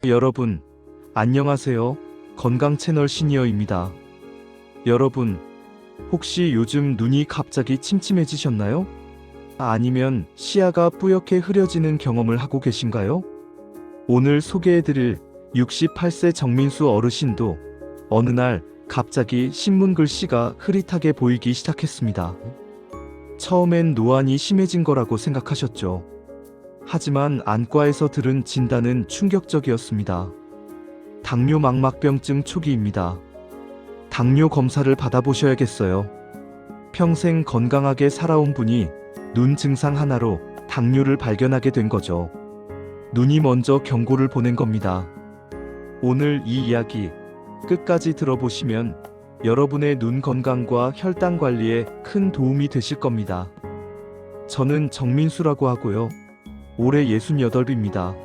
여러분, 안녕하세요. 건강 채널 시니어입니다. 여러분, 혹시 요즘 눈이 갑자기 침침해지셨나요? 아니면 시야가 뿌옇게 흐려지는 경험을 하고 계신가요? 오늘 소개해드릴 68세 정민수 어르신도 어느 날 갑자기 신문 글씨가 흐릿하게 보이기 시작했습니다. 처음엔 노안이 심해진 거라고 생각하셨죠. 하지만 안과에서 들은 진단은 충격적이었습니다. 당뇨 망막병증 초기입니다. 당뇨 검사를 받아보셔야겠어요. 평생 건강하게 살아온 분이 눈 증상 하나로 당뇨를 발견하게 된 거죠. 눈이 먼저 경고를 보낸 겁니다. 오늘 이 이야기 끝까지 들어보시면 여러분의 눈 건강과 혈당 관리에 큰 도움이 되실 겁니다. 저는 정민수라고 하고요. 올해 68입니다.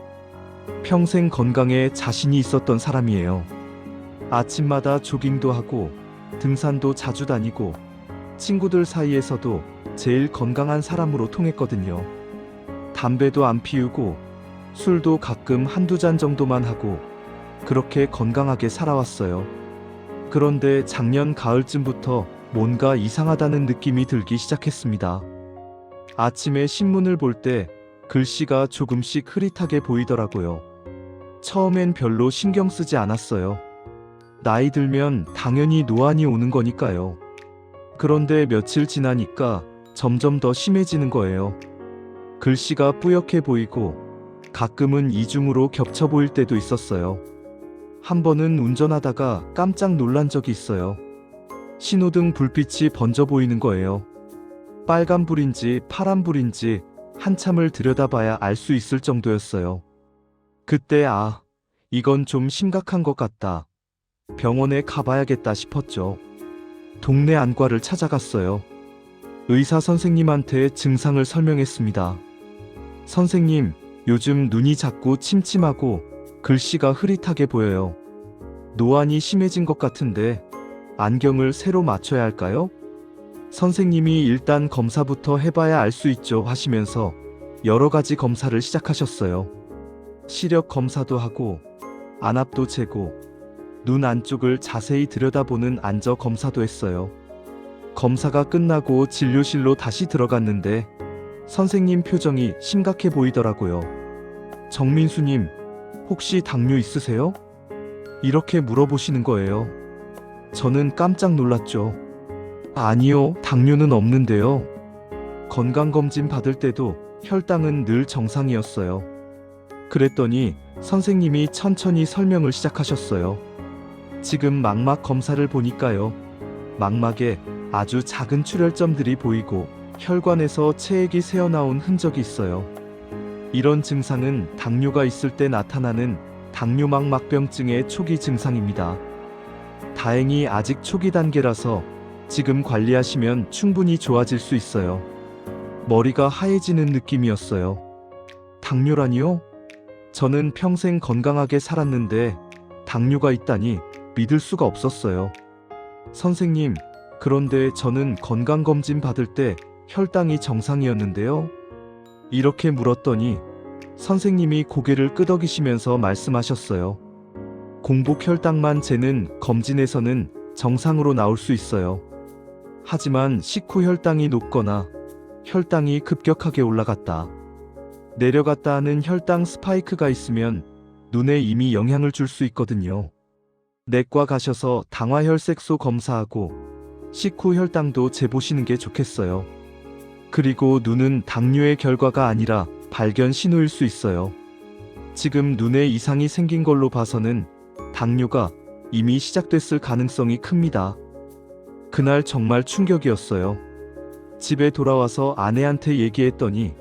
평생 건강에 자신이 있었던 사람이에요. 아침마다 조깅도 하고 등산도 자주 다니고 친구들 사이에서도 제일 건강한 사람으로 통했거든요. 담배도 안 피우고 술도 가끔 한두 잔 정도만 하고 그렇게 건강하게 살아왔어요. 그런데 작년 가을쯤부터 뭔가 이상하다는 느낌이 들기 시작했습니다. 아침에 신문을 볼 때 글씨가 조금씩 흐릿하게 보이더라고요. 처음엔 별로 신경 쓰지 않았어요. 나이 들면 당연히 노안이 오는 거니까요. 그런데 며칠 지나니까 점점 더 심해지는 거예요. 글씨가 뿌옇게 보이고 가끔은 이중으로 겹쳐 보일 때도 있었어요. 한 번은 운전하다가 깜짝 놀란 적이 있어요. 신호등 불빛이 번져 보이는 거예요. 빨간불인지 파란불인지 한참을 들여다봐야 알 수 있을 정도였어요. 그때 이건 좀 심각한 것 같다. 병원에 가봐야겠다 싶었죠. 동네 안과를 찾아갔어요. 의사 선생님한테 증상을 설명했습니다. 선생님, 요즘 눈이 자꾸 침침하고 글씨가 흐릿하게 보여요. 노안이 심해진 것 같은데 안경을 새로 맞춰야 할까요? 선생님이 일단 검사부터 해봐야 알 수 있죠 하시면서 여러 가지 검사를 시작하셨어요. 시력 검사도 하고 안압도 재고 눈 안쪽을 자세히 들여다보는 안저 검사도 했어요. 검사가 끝나고 진료실로 다시 들어갔는데 선생님 표정이 심각해 보이더라고요. 정민수님, 혹시 당뇨 있으세요? 이렇게 물어보시는 거예요. 저는 깜짝 놀랐죠. 아니요, 당뇨는 없는데요. 건강검진 받을 때도 혈당은 늘 정상이었어요. 그랬더니 선생님이 천천히 설명을 시작하셨어요. 지금 망막 검사를 보니까요. 망막에 아주 작은 출혈점들이 보이고 혈관에서 체액이 새어나온 흔적이 있어요. 이런 증상은 당뇨가 있을 때 나타나는 당뇨 망막병증의 초기 증상입니다. 다행히 아직 초기 단계라서 지금 관리하시면 충분히 좋아질 수 있어요. 머리가 하얘지는 느낌이었어요. 당뇨라니요? 저는 평생 건강하게 살았는데 당뇨가 있다니 믿을 수가 없었어요. 선생님, 그런데 저는 건강검진 받을 때 혈당이 정상이었는데요? 이렇게 물었더니 선생님이 고개를 끄덕이시면서 말씀하셨어요. 공복 혈당만 재는 검진에서는 정상으로 나올 수 있어요. 하지만 식후 혈당이 높거나 혈당이 급격하게 올라갔다, 내려갔다 하는 혈당 스파이크가 있으면 눈에 이미 영향을 줄 수 있거든요. 내과 가셔서 당화혈색소 검사하고 식후 혈당도 재보시는 게 좋겠어요. 그리고 눈은 당뇨의 결과가 아니라 발견 신호일 수 있어요. 지금 눈에 이상이 생긴 걸로 봐서는 당뇨가 이미 시작됐을 가능성이 큽니다. 그날 정말 충격이었어요. 집에 돌아와서 아내한테 얘기했더니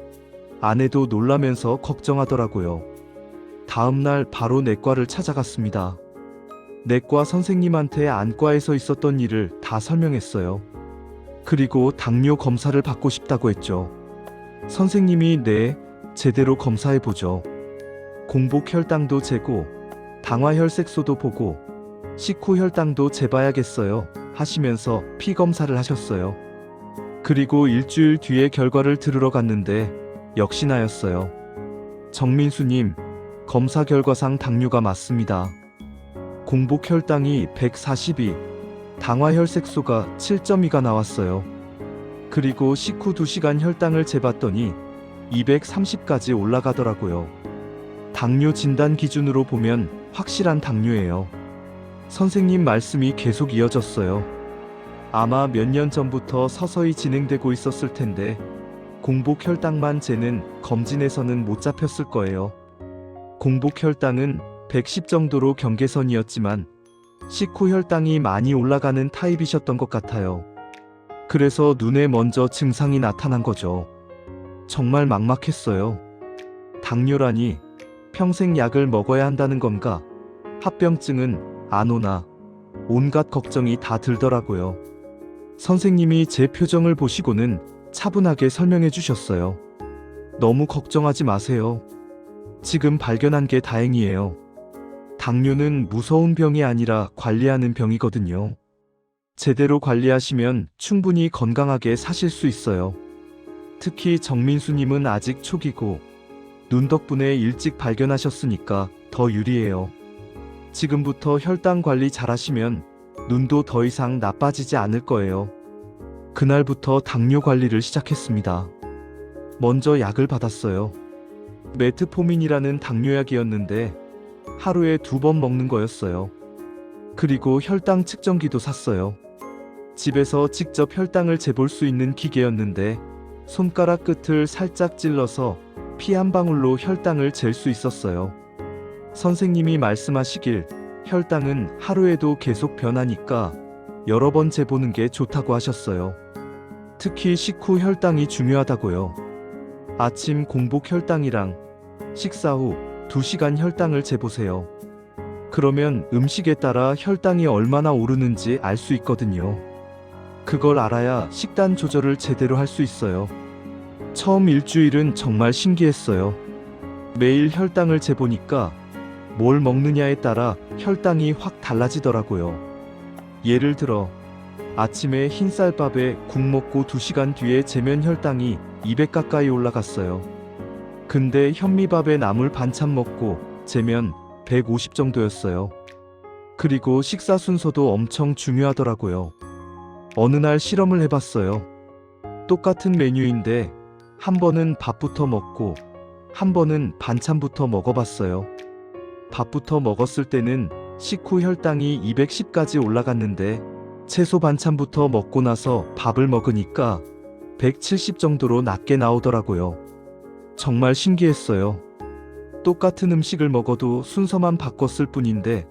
아내도 놀라면서 걱정하더라고요. 다음날 바로 내과를 찾아갔습니다. 내과 선생님한테 안과에서 있었던 일을 다 설명했어요. 그리고 당뇨 검사를 받고 싶다고 했죠. 선생님이 네, 제대로 검사해보죠. 공복 혈당도 재고 당화혈색소도 보고 식후 혈당도 재봐야겠어요 하시면서 피 검사를 하셨어요. 그리고 일주일 뒤에 결과를 들으러 갔는데 역시나였어요. 정민수님, 검사 결과상 당뇨가 맞습니다. 공복 혈당이 142, 당화 혈색소가 7.2가 나왔어요. 그리고 식후 2시간 혈당을 재봤더니 230까지 올라가더라고요. 당뇨 진단 기준으로 보면 확실한 당뇨예요. 선생님 말씀이 계속 이어졌어요. 아마 몇 년 전부터 서서히 진행되고 있었을 텐데 공복 혈당만 재는 검진에서는 못 잡혔을 거예요. 공복 혈당은 110 정도로 경계선이었지만 식후 혈당이 많이 올라가는 타입이셨던 것 같아요. 그래서 눈에 먼저 증상이 나타난 거죠. 정말 막막했어요. 당뇨라니 평생 약을 먹어야 한다는 건가? 합병증은 안 오나? 온갖 걱정이 다 들더라고요. 선생님이 제 표정을 보시고는 차분하게 설명해 주셨어요. 너무 걱정하지 마세요. 지금 발견한 게 다행이에요. 당뇨는 무서운 병이 아니라 관리하는 병이거든요. 제대로 관리하시면 충분히 건강하게 사실 수 있어요. 특히 정민수님은 아직 초기고 눈 덕분에 일찍 발견하셨으니까 더 유리해요. 지금부터 혈당 관리 잘하시면 눈도 더 이상 나빠지지 않을 거예요. 그날부터 당뇨 관리를 시작했습니다. 먼저 약을 받았어요. 메트포민이라는 당뇨약이었는데 하루에 2번 먹는 거였어요. 그리고 혈당 측정기도 샀어요. 집에서 직접 혈당을 재볼 수 있는 기계였는데 손가락 끝을 살짝 찔러서 피 한 방울로 혈당을 잴 수 있었어요. 선생님이 말씀하시길 혈당은 하루에도 계속 변하니까 여러 번 재보는 게 좋다고 하셨어요. 특히 식후 혈당이 중요하다고요. 아침 공복 혈당이랑 식사 후 2시간 혈당을 재보세요. 그러면 음식에 따라 혈당이 얼마나 오르는지 알 수 있거든요. 그걸 알아야 식단 조절을 제대로 할 수 있어요. 처음 일주일은 정말 신기했어요. 매일 혈당을 재보니까 뭘 먹느냐에 따라 혈당이 확 달라지더라고요. 예를 들어 아침에 흰쌀밥에 국 먹고 2시간 뒤에 재면 혈당이 200 가까이 올라갔어요. 근데 현미밥에 나물 반찬 먹고 재면 150 정도였어요. 그리고 식사 순서도 엄청 중요하더라고요. 어느 날 실험을 해봤어요. 똑같은 메뉴인데 한 번은 밥부터 먹고 한 번은 반찬부터 먹어봤어요. 밥부터 먹었을 때는 식후 혈당이 210까지 올라갔는데 채소 반찬부터 먹고 나서 밥을 먹으니까 170 정도로 낮게 나오더라고요. 정말 신기했어요. 똑같은 음식을 먹어도 순서만 바꿨을 뿐인데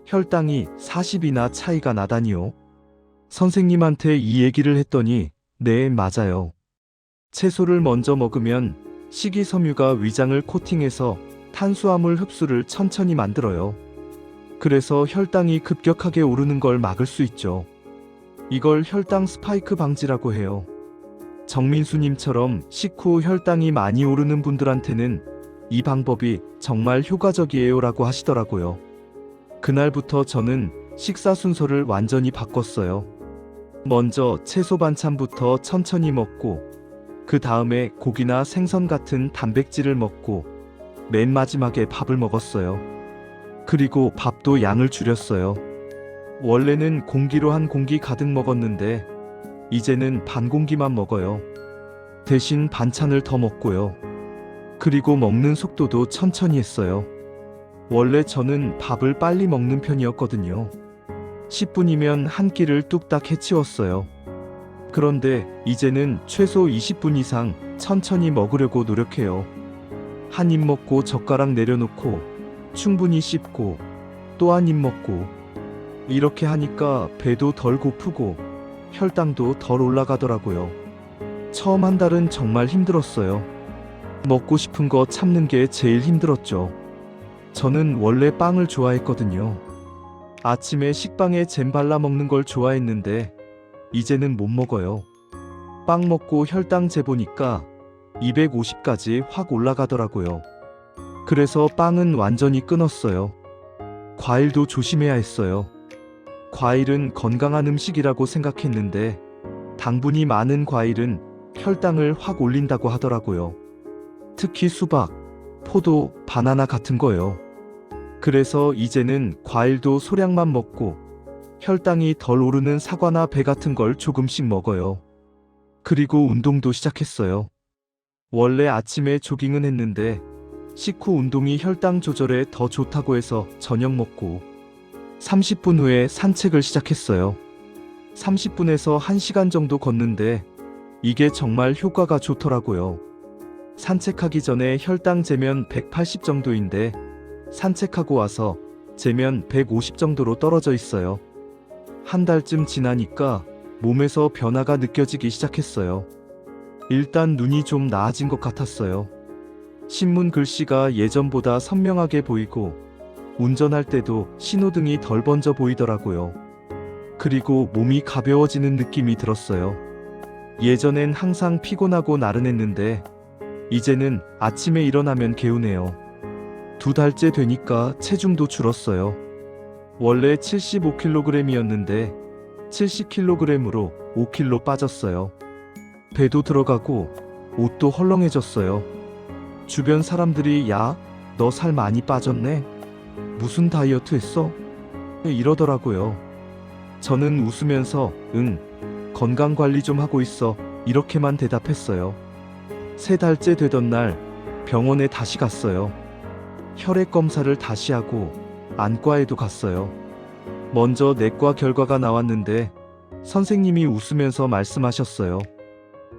혈당이 40이나 차이가 나다니요. 선생님한테 이 얘기를 했더니 네, 맞아요. 채소를 먼저 먹으면 식이섬유가 위장을 코팅해서 탄수화물 흡수를 천천히 만들어요. 그래서 혈당이 급격하게 오르는 걸 막을 수 있죠. 이걸 혈당 스파이크 방지라고 해요. 정민수님처럼 식후 혈당이 많이 오르는 분들한테는 이 방법이 정말 효과적이에요 라고 하시더라고요. 그날부터 저는 식사 순서를 완전히 바꿨어요. 먼저 채소 반찬부터 천천히 먹고 그 다음에 고기나 생선 같은 단백질을 먹고 맨 마지막에 밥을 먹었어요. 그리고 밥도 양을 줄였어요. 원래는 공기로 한 공기 가득 먹었는데 이제는 반 공기만 먹어요. 대신 반찬을 더 먹고요. 그리고 먹는 속도도 천천히 했어요. 원래 저는 밥을 빨리 먹는 편이었거든요. 10분이면 한 끼를 뚝딱 해치웠어요. 그런데 이제는 최소 20분 이상 천천히 먹으려고 노력해요. 한 입 먹고 젓가락 내려놓고 충분히 씹고 또 한 입 먹고 이렇게 하니까 배도 덜 고프고 혈당도 덜 올라가더라고요. 처음 한 달은 정말 힘들었어요. 먹고 싶은 거 참는 게 제일 힘들었죠. 저는 원래 빵을 좋아했거든요. 아침에 식빵에 잼 발라 먹는 걸 좋아했는데 이제는 못 먹어요. 빵 먹고 혈당 재보니까 250까지 확 올라가더라고요. 그래서 빵은 완전히 끊었어요. 과일도 조심해야 했어요. 과일은 건강한 음식이라고 생각했는데 당분이 많은 과일은 혈당을 확 올린다고 하더라고요. 특히 수박, 포도, 바나나 같은 거요. 그래서 이제는 과일도 소량만 먹고 혈당이 덜 오르는 사과나 배 같은 걸 조금씩 먹어요. 그리고 운동도 시작했어요. 원래 아침에 조깅은 했는데 식후 운동이 혈당 조절에 더 좋다고 해서 저녁 먹고 30분 후에 산책을 시작했어요. 30분에서 1시간 정도 걷는데 이게 정말 효과가 좋더라고요. 산책하기 전에 혈당 재면 180 정도인데 산책하고 와서 재면 150 정도로 떨어져 있어요. 한 달쯤 지나니까 몸에서 변화가 느껴지기 시작했어요. 일단 눈이 좀 나아진 것 같았어요. 신문 글씨가 예전보다 선명하게 보이고 운전할 때도 신호등이 덜 번져 보이더라고요. 그리고 몸이 가벼워지는 느낌이 들었어요. 예전엔 항상 피곤하고 나른했는데 이제는 아침에 일어나면 개운해요. 2달째 되니까 체중도 줄었어요. 원래 75kg이었는데 70kg으로 5kg 빠졌어요. 배도 들어가고 옷도 헐렁해졌어요. 주변 사람들이 야, 너 살 많이 빠졌네? 무슨 다이어트 했어? 이러더라고요. 저는 웃으면서 응, 건강관리 좀 하고 있어 이렇게만 대답했어요. 3달째 되던 날 병원에 다시 갔어요. 혈액 검사를 다시 하고 안과에도 갔어요. 먼저 내과 결과가 나왔는데 선생님이 웃으면서 말씀하셨어요.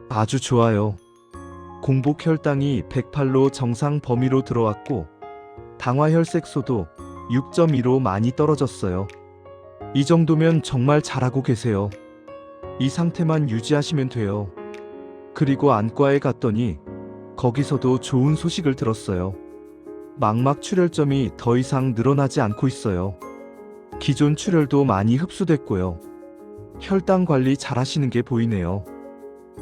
아주 좋아요. 공복 혈당이 108로 정상 범위로 들어왔고 당화혈색소도 6.2로 많이 떨어졌어요. 이 정도면 정말 잘하고 계세요. 이 상태만 유지하시면 돼요. 그리고 안과에 갔더니 거기서도 좋은 소식을 들었어요. 망막 출혈점이 더 이상 늘어나지 않고 있어요. 기존 출혈도 많이 흡수됐고요. 혈당 관리 잘 하시는 게 보이네요.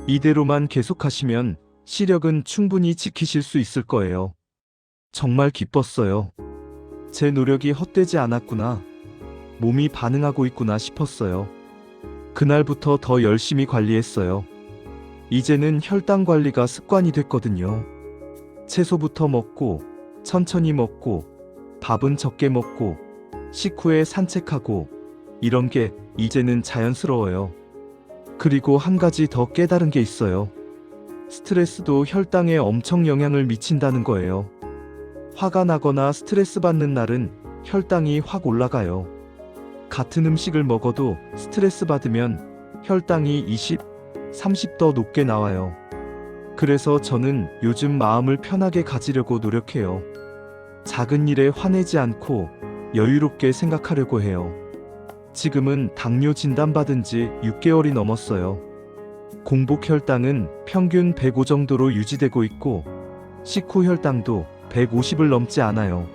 이대로만 계속하시면 시력은 충분히 지키실 수 있을 거예요. 정말 기뻤어요. 제 노력이 헛되지 않았구나. 몸이 반응하고 있구나 싶었어요. 그날부터 더 열심히 관리했어요. 이제는 혈당 관리가 습관이 됐거든요. 채소부터 먹고, 천천히 먹고, 밥은 적게 먹고, 식후에 산책하고, 이런 게 이제는 자연스러워요. 그리고 한 가지 더 깨달은 게 있어요. 스트레스도 혈당에 엄청 영향을 미친다는 거예요. 화가 나거나 스트레스 받는 날은 혈당이 확 올라가요. 같은 음식을 먹어도 스트레스 받으면 혈당이 20, 30 더 높게 나와요. 그래서 저는 요즘 마음을 편하게 가지려고 노력해요. 작은 일에 화내지 않고 여유롭게 생각하려고 해요. 지금은 당뇨 진단받은 지 6개월이 넘었어요. 공복 혈당은 평균 105 정도로 유지되고 있고 식후 혈당도 150을 넘지 않아요.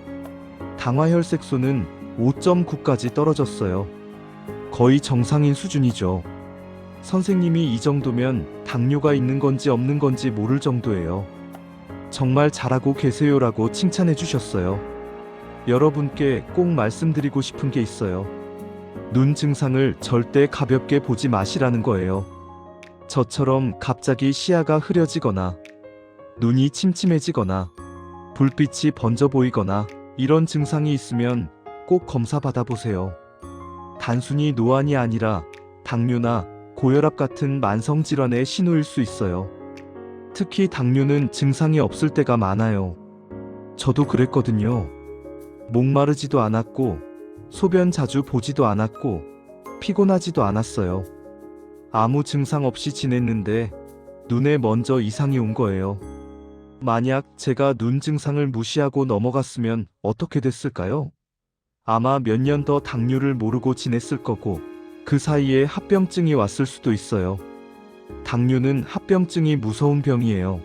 당화혈색소는 5.9까지 떨어졌어요. 거의 정상인 수준이죠. 선생님이 이 정도면 당뇨가 있는 건지 없는 건지 모를 정도예요. 정말 잘하고 계세요라고 칭찬해 주셨어요. 여러분께 꼭 말씀드리고 싶은 게 있어요. 눈 증상을 절대 가볍게 보지 마시라는 거예요. 저처럼 갑자기 시야가 흐려지거나 눈이 침침해지거나 불빛이 번져 보이거나 이런 증상이 있으면 꼭 검사 받아보세요. 단순히 노안이 아니라 당뇨나 고혈압 같은 만성질환의 신호일 수 있어요. 특히 당뇨는 증상이 없을 때가 많아요. 저도 그랬거든요. 목마르지도 않았고 소변 자주 보지도 않았고 피곤하지도 않았어요. 아무 증상 없이 지냈는데 눈에 먼저 이상이 온 거예요. 만약 제가 눈 증상을 무시하고 넘어갔으면 어떻게 됐을까요? 아마 몇 년 더 당뇨를 모르고 지냈을 거고 그 사이에 합병증이 왔을 수도 있어요. 당뇨는 합병증이 무서운 병이에요.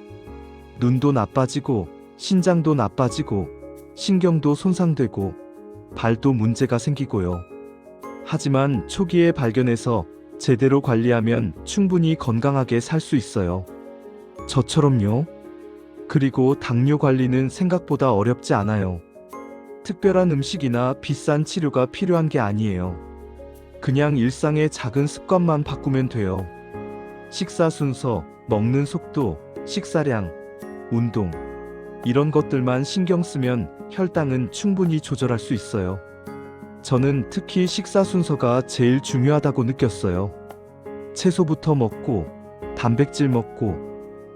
눈도 나빠지고 신장도 나빠지고 신경도 손상되고 발도 문제가 생기고요. 하지만 초기에 발견해서 제대로 관리하면 충분히 건강하게 살 수 있어요. 저처럼요. 그리고 당뇨 관리는 생각보다 어렵지 않아요. 특별한 음식이나 비싼 치료가 필요한 게 아니에요. 그냥 일상의 작은 습관만 바꾸면 돼요. 식사 순서, 먹는 속도, 식사량, 운동, 이런 것들만 신경 쓰면 혈당은 충분히 조절할 수 있어요. 저는 특히 식사 순서가 제일 중요하다고 느꼈어요. 채소부터 먹고, 단백질 먹고,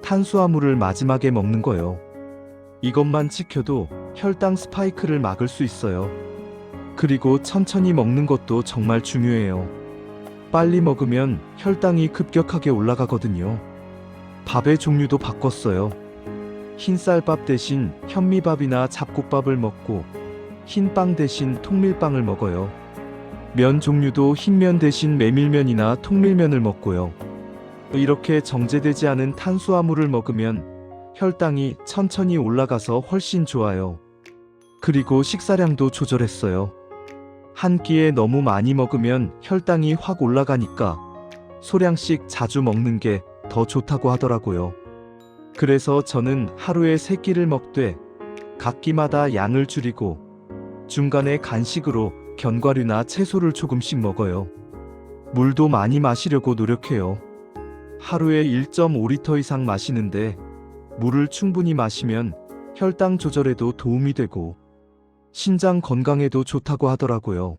탄수화물을 마지막에 먹는 거요. 이것만 지켜도 혈당 스파이크를 막을 수 있어요. 그리고 천천히 먹는 것도 정말 중요해요. 빨리 먹으면 혈당이 급격하게 올라가거든요. 밥의 종류도 바꿨어요. 흰쌀밥 대신 현미밥이나 잡곡밥을 먹고 흰빵 대신 통밀빵을 먹어요. 면 종류도 흰면 대신 메밀면이나 통밀면을 먹고요. 이렇게 정제되지 않은 탄수화물을 먹으면 혈당이 천천히 올라가서 훨씬 좋아요. 그리고 식사량도 조절했어요. 한 끼에 너무 많이 먹으면 혈당이 확 올라가니까 소량씩 자주 먹는 게 더 좋다고 하더라고요. 그래서 저는 하루에 3끼를 먹되 각 끼마다 양을 줄이고 중간에 간식으로 견과류나 채소를 조금씩 먹어요. 물도 많이 마시려고 노력해요. 하루에 1.5리터 이상 마시는데 물을 충분히 마시면 혈당 조절에도 도움이 되고 신장 건강에도 좋다고 하더라고요.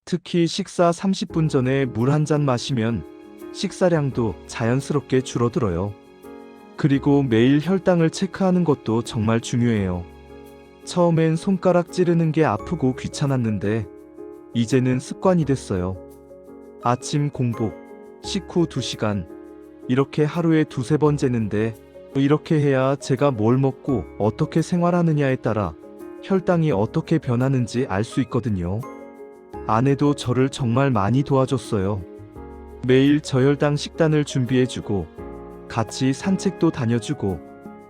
특히 식사 30분 전에 물 한 잔 마시면 식사량도 자연스럽게 줄어들어요. 그리고 매일 혈당을 체크하는 것도 정말 중요해요. 처음엔 손가락 찌르는 게 아프고 귀찮았는데 이제는 습관이 됐어요. 아침 공복, 식후 2시간, 이렇게 하루에 2-3번 재는데 이렇게 해야 제가 뭘 먹고 어떻게 생활하느냐에 따라 혈당이 어떻게 변하는지 알 수 있거든요. 아내도 저를 정말 많이 도와줬어요. 매일 저혈당 식단을 준비해주고 같이 산책도 다녀주고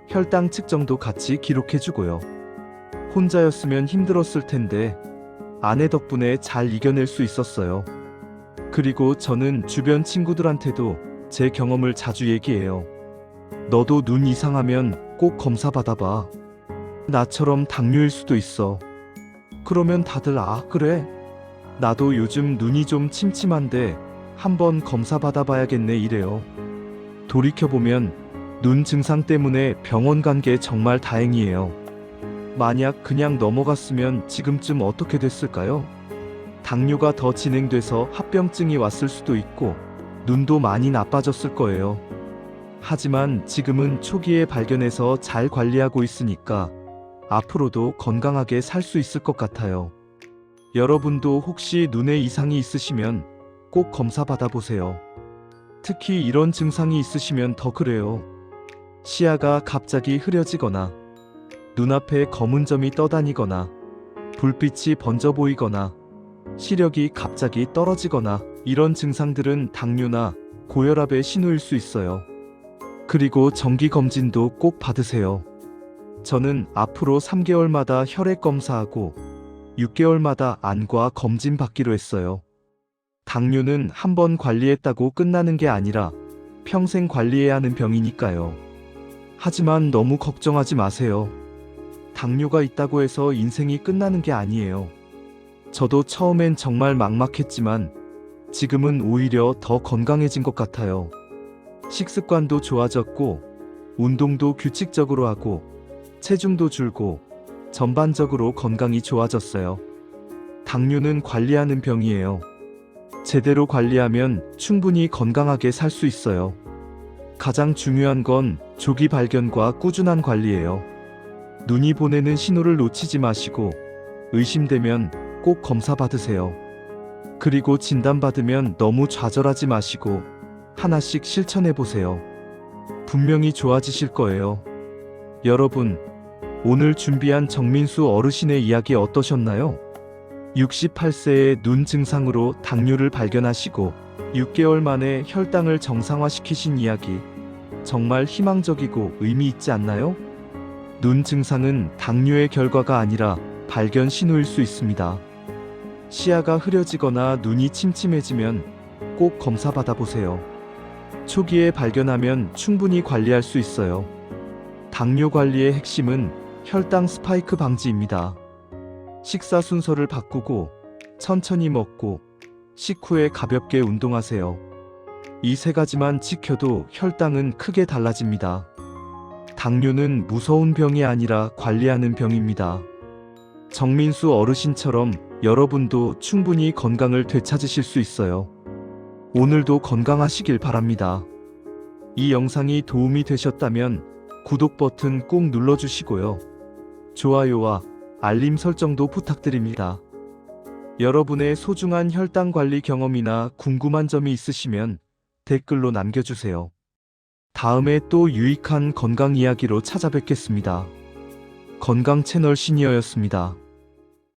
혈당 측정도 같이 기록해주고요. 혼자였으면 힘들었을 텐데 아내 덕분에 잘 이겨낼 수 있었어요. 그리고 저는 주변 친구들한테도 제 경험을 자주 얘기해요. 너도 눈 이상하면 꼭 검사 받아봐. 나처럼 당뇨일 수도 있어. 그러면 다들 아, 그래? 나도 요즘 눈이 좀 침침한데 한번 검사 받아봐야겠네 이래요. 돌이켜보면 눈 증상 때문에 병원 간 게 정말 다행이에요. 만약 그냥 넘어갔으면 지금쯤 어떻게 됐을까요? 당뇨가 더 진행돼서 합병증이 왔을 수도 있고 눈도 많이 나빠졌을 거예요. 하지만 지금은 초기에 발견해서 잘 관리하고 있으니까 앞으로도 건강하게 살 수 있을 것 같아요. 여러분도 혹시 눈에 이상이 있으시면 꼭 검사 받아보세요. 특히 이런 증상이 있으시면 더 그래요. 시야가 갑자기 흐려지거나 눈앞에 검은 점이 떠다니거나 불빛이 번져 보이거나 시력이 갑자기 떨어지거나 이런 증상들은 당뇨나 고혈압의 신호일 수 있어요. 그리고 정기 검진도 꼭 받으세요. 저는 앞으로 3개월마다 혈액 검사하고 6개월마다 안과 검진 받기로 했어요. 당뇨는 한번 관리했다고 끝나는 게 아니라 평생 관리해야 하는 병이니까요. 하지만 너무 걱정하지 마세요. 당뇨가 있다고 해서 인생이 끝나는 게 아니에요. 저도 처음엔 정말 막막했지만 지금은 오히려 더 건강해진 것 같아요. 식습관도 좋아졌고 운동도 규칙적으로 하고 체중도 줄고 전반적으로 건강이 좋아졌어요. 당뇨는 관리하는 병이에요. 제대로 관리하면 충분히 건강하게 살 수 있어요. 가장 중요한 건 조기 발견과 꾸준한 관리예요. 눈이 보내는 신호를 놓치지 마시고 의심되면 꼭 검사 받으세요. 그리고 진단받으면 너무 좌절하지 마시고 하나씩 실천해 보세요. 분명히 좋아지실 거예요. 여러분, 오늘 준비한 정민수 어르신의 이야기 어떠셨나요? 68세의 눈 증상으로 당뇨를 발견하시고 6개월 만에 혈당을 정상화시키신 이야기, 정말 희망적이고 의미 있지 않나요? 눈 증상은 당뇨의 결과가 아니라 발견 신호일 수 있습니다. 시야가 흐려지거나 눈이 침침해지면 꼭 검사 받아보세요. 초기에 발견하면 충분히 관리할 수 있어요. 당뇨 관리의 핵심은 혈당 스파이크 방지입니다. 식사 순서를 바꾸고 천천히 먹고 식후에 가볍게 운동하세요. 이 3가지만 지켜도 혈당은 크게 달라집니다. 당뇨는 무서운 병이 아니라 관리하는 병입니다. 정민수 어르신처럼 여러분도 충분히 건강을 되찾으실 수 있어요. 오늘도 건강하시길 바랍니다. 이 영상이 도움이 되셨다면 구독 버튼 꼭 눌러주시고요. 좋아요와 알림 설정도 부탁드립니다. 여러분의 소중한 혈당 관리 경험이나 궁금한 점이 있으시면 댓글로 남겨주세요. 다음에 또 유익한 건강 이야기로 찾아뵙겠습니다. 건강 채널 시니어였습니다.